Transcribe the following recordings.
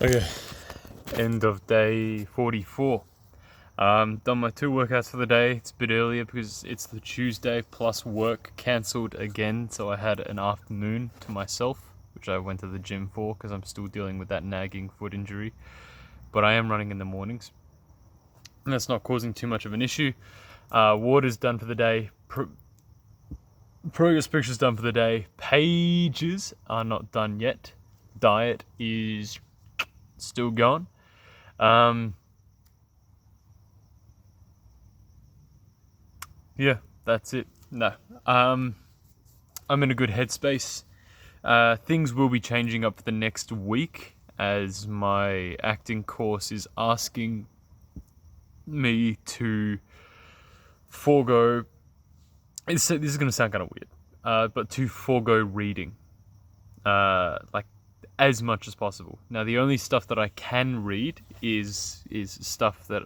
Okay, end of day 44. Done my 2 workouts for the day. It's a bit earlier because it's the Tuesday, plus work cancelled again, so I had an afternoon to myself, which I went to the gym for because I'm still dealing with that nagging foot injury. But I am running in the mornings, and that's not causing too much of an issue. Water's done for the day. Progress pictures done for the day. Pages are not done yet. Diet is still going. Yeah, that's it. No. I'm in a good headspace. Things will be changing up for the next week as my acting course is asking me to forego. This is going to sound kind of weird, but to forego reading, like as much as possible. Now, the only stuff that I can read is stuff that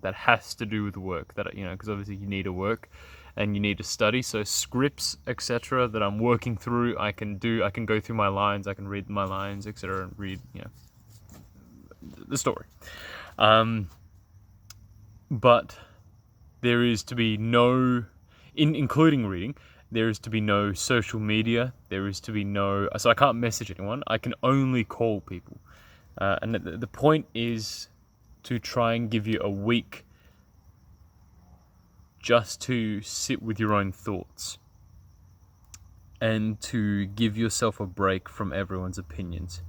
that has to do with work. That because obviously you need to work and you need to study. So scripts, etc., that I'm working through, I can do. I can go through my lines. I can read my lines, etc., and read the story. But there is to be no, including reading, there is to be no social media. There is to be no, so I can't message anyone. I can only call people. And the point is to try and give you a week just to sit with your own thoughts and to give yourself a break from everyone's opinions.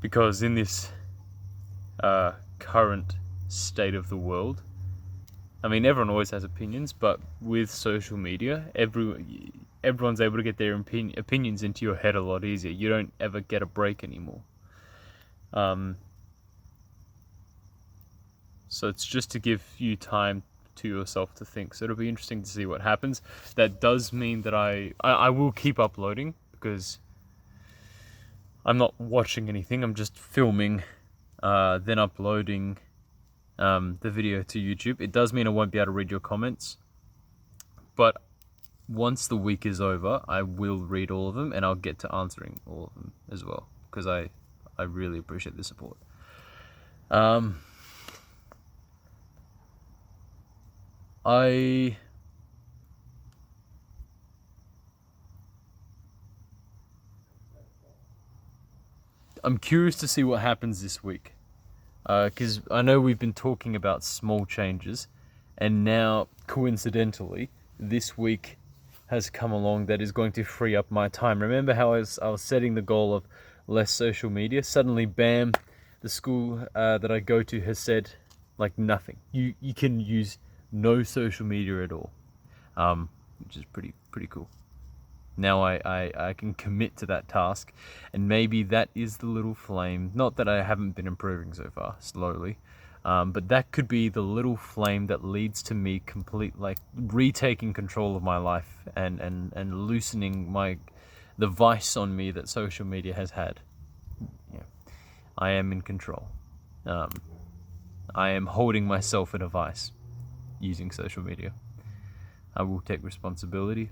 Because in this current state of the world, I mean, everyone always has opinions, but with social media, everyone's able to get their opinions into your head a lot easier. You don't ever get a break anymore. So it's just to give you time to yourself to think. So it'll be interesting to see what happens. That does mean that I will keep uploading because I'm not watching anything. I'm just filming, then uploading the video to YouTube. It does mean I won't be able to read your comments, but once the week is over, I will read all of them and I'll get to answering all of them as well because I really appreciate the support. I'm curious to see what happens this week. Because I know we've been talking about small changes, and now, coincidentally, this week has come along that is going to free up my time. Remember how I was setting the goal of less social media? Suddenly, bam, the school that I go to has said, like, nothing. You can use no social media at all, which is pretty cool. Now I can commit to that task, and maybe that is the little flame. Not that I haven't been improving so far, slowly, but that could be the little flame that leads to me retaking control of my life and loosening the vice on me that social media has had. Yeah, I am in control. I am holding myself in a vice using social media. I will take responsibility.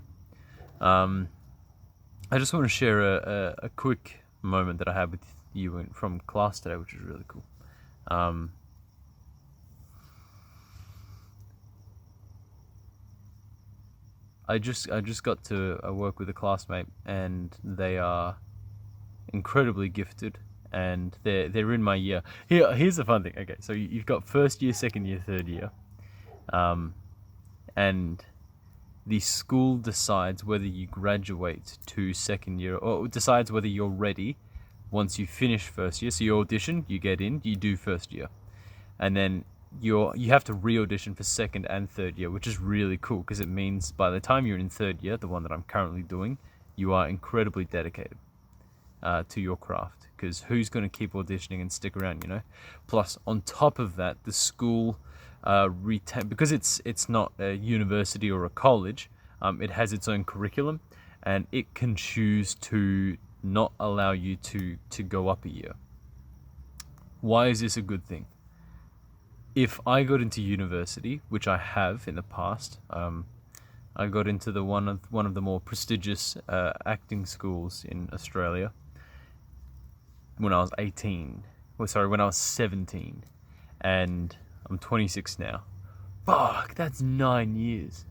I just want to share a quick moment that I had with you from class today, which is really cool. I just got to work with a classmate, and they are incredibly gifted, and they're in my year. Here's the fun thing. Okay, so you've got first year, second year, third year, and the school decides whether you graduate to second year, or decides whether you're ready once you finish first year. So you audition, you get in, you do first year, and then you have to re-audition for second and third year, which is really cool because it means by the time you're in third year, the one that I'm currently doing, you are incredibly dedicated to your craft. Because who's going to keep auditioning and stick around, Plus, on top of that, the school because it's not a university or a college, it has its own curriculum, and it can choose to not allow you to go up a year. Why is this a good thing? If I got into university, which I have in the past, I got into one of the more prestigious acting schools in Australia, when I was 18. Well, sorry, when I was 17. And I'm 26 now. Fuck, that's 9 years.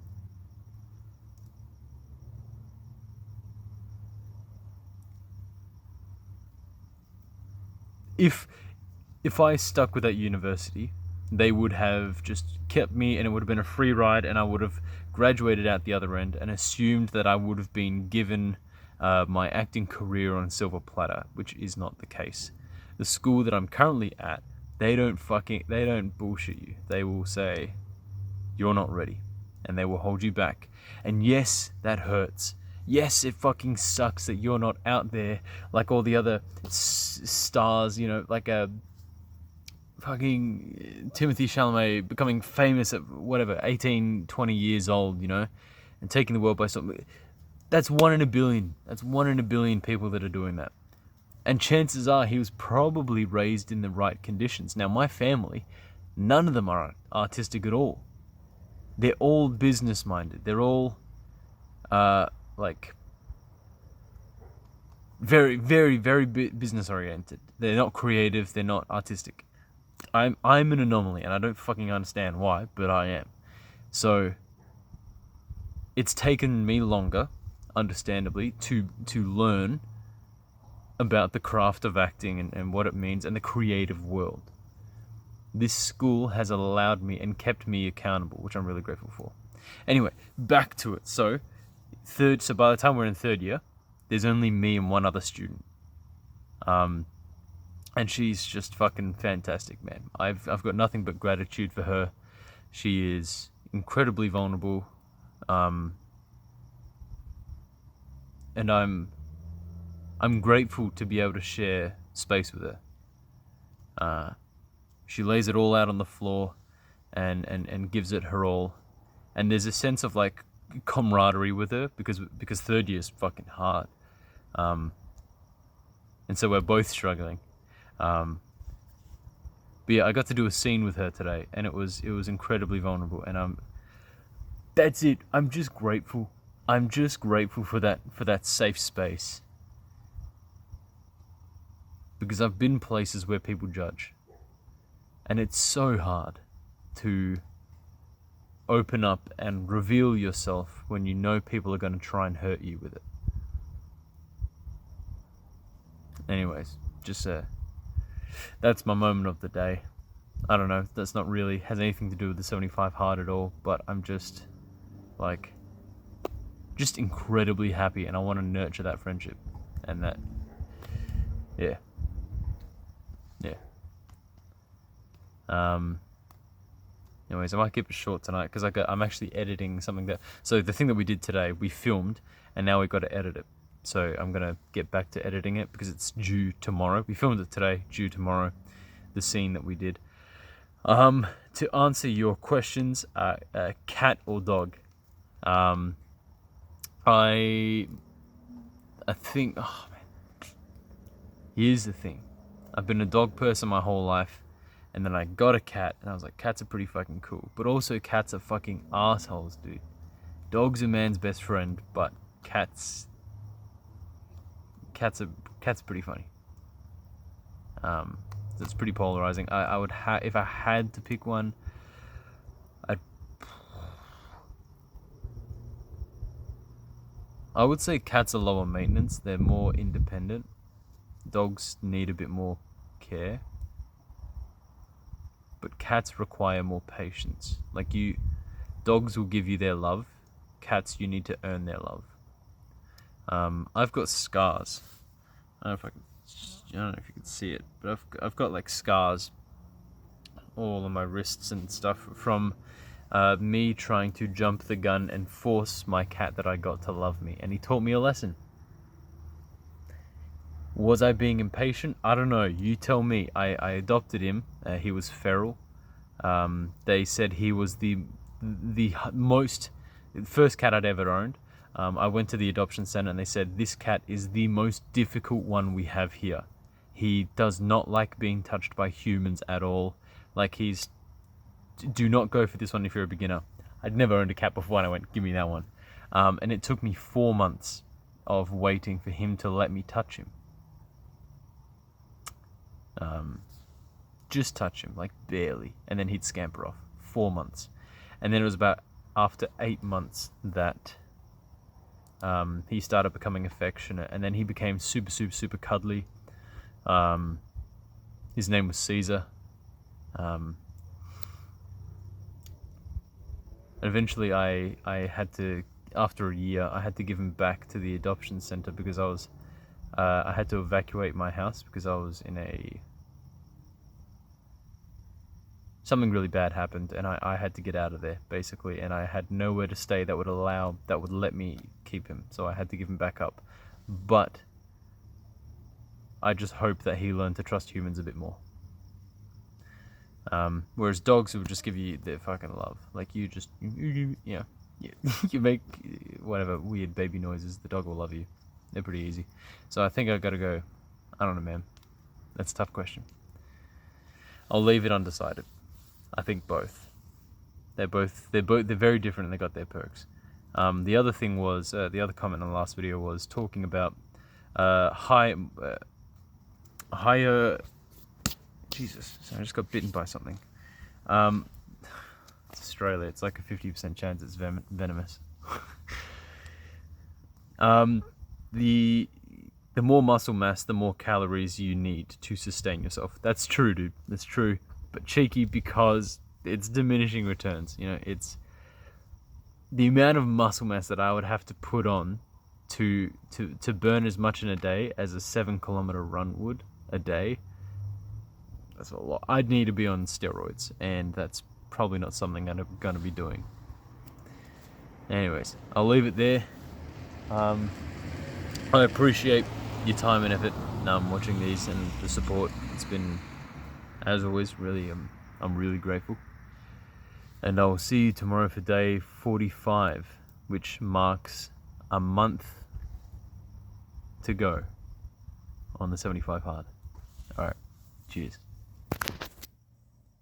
If I stuck with that university, they would have just kept me and it would have been a free ride, and I would have graduated out the other end and assumed that I would have been given my acting career on a silver platter, which is not the case. The school that I'm currently at, they don't bullshit you. They will say, you're not ready, and they will hold you back. And yes, that hurts. Yes, it fucking sucks that you're not out there like all the other stars, you know, like a fucking Timothy Chalamet becoming famous at whatever, 18, 20 years old, you know, and taking the world by storm. That's 1 in a billion. That's 1 in a billion people that are doing that. And chances are he was probably raised in the right conditions. Now, my family, none of them are artistic at all. They're all business minded. They're all like very, very, very business oriented. They're not creative. They're not artistic. I'm an anomaly, and I don't fucking understand why, but I am. So it's taken me longer, understandably, to learn about the craft of acting and what it means and the creative world. This school has allowed me and kept me accountable, which I'm really grateful for. Anyway, back to it. So by the time we're in third year, there's only me and one other student. And she's just fucking fantastic, man. I've got nothing but gratitude for her. She is incredibly vulnerable. And I'm grateful to be able to share space with her. She lays it all out on the floor and gives it her all. And there's a sense of like camaraderie with her because third year is fucking hard. And so we're both struggling. But yeah, I got to do a scene with her today, and it was incredibly vulnerable, and that's it. I'm just grateful. I'm just grateful for that safe space. Because I've been places where people judge. And it's so hard to open up and reveal yourself when you know people are going to try and hurt you with it. Anyways, just that's my moment of the day. I don't know, that's not really has anything to do with the 75 hard at all, but I'm just incredibly happy, and I want to nurture that friendship and that, yeah. Anyways, I might keep it short tonight because I'm actually editing something so the thing that we did today, we filmed, and now we've got to edit it. So I'm going to get back to editing it because it's due tomorrow. We filmed it today, due tomorrow, the scene that we did. To answer your questions, cat or dog? I think, oh man, here's the thing. I've been a dog person my whole life, and then I got a cat, and I was like, cats are pretty fucking cool. But also, cats are fucking assholes, dude. Dogs are man's best friend, but cats are pretty funny. So it's pretty polarizing. I would if I had to pick one, I would say cats are lower maintenance. They're more independent. Dogs need a bit more care. But cats require more patience. Dogs will give you their love. Cats, you need to earn their love. I've got scars. I don't know if you can see it, but I've got like scars all on my wrists and stuff from me trying to jump the gun and force my cat that I got to love me, and he taught me a lesson. Was I being impatient? I don't know. You tell me. I adopted him. He was feral. They said he was the first cat I'd ever owned. I went to the adoption center and they said, this cat is the most difficult one we have here. He does not like being touched by humans at all. Do not go for this one if you're a beginner. I'd never owned a cat before, and I went, give me that one. And it took me 4 months of waiting for him to let me touch him. Just touch him, like barely, and then he'd scamper off. 4 months. And then it was about after 8 months that he started becoming affectionate, and then he became super, super, super cuddly. His name was Caesar. Eventually I had to, after a year, I had to give him back to the adoption center because I had to evacuate my house because I was in something really bad happened, and I had to get out of there, basically, and I had nowhere to stay that would let me keep him, so I had to give him back up. But I just hope that he learned to trust humans a bit more. Whereas dogs would just give you their fucking love. Like, you just, you make whatever weird baby noises, the dog will love you. They're pretty easy. So I think I gotta go, I don't know, man. That's a tough question. I'll leave it undecided. I think both. They're very different and they got their perks. The other thing was, the other comment in the last video was talking about higher. Jesus, so I just got bitten by something. It's Australia. It's like a 50% chance it's venomous. The more muscle mass, the more calories you need to sustain yourself. That's true, dude. That's true. But cheeky because it's diminishing returns. You know, it's the amount of muscle mass that I would have to put on to burn as much in a day as a 7-kilometer run would a day. That's a lot. I'd need to be on steroids, and that's probably not something I'm going to be doing. Anyways, I'll leave it there. I appreciate your time and effort watching these and the support. It's been, as always, really, I'm really grateful. And I'll see you tomorrow for day 45, which marks a month to go on the 75 hard. Alright, cheers.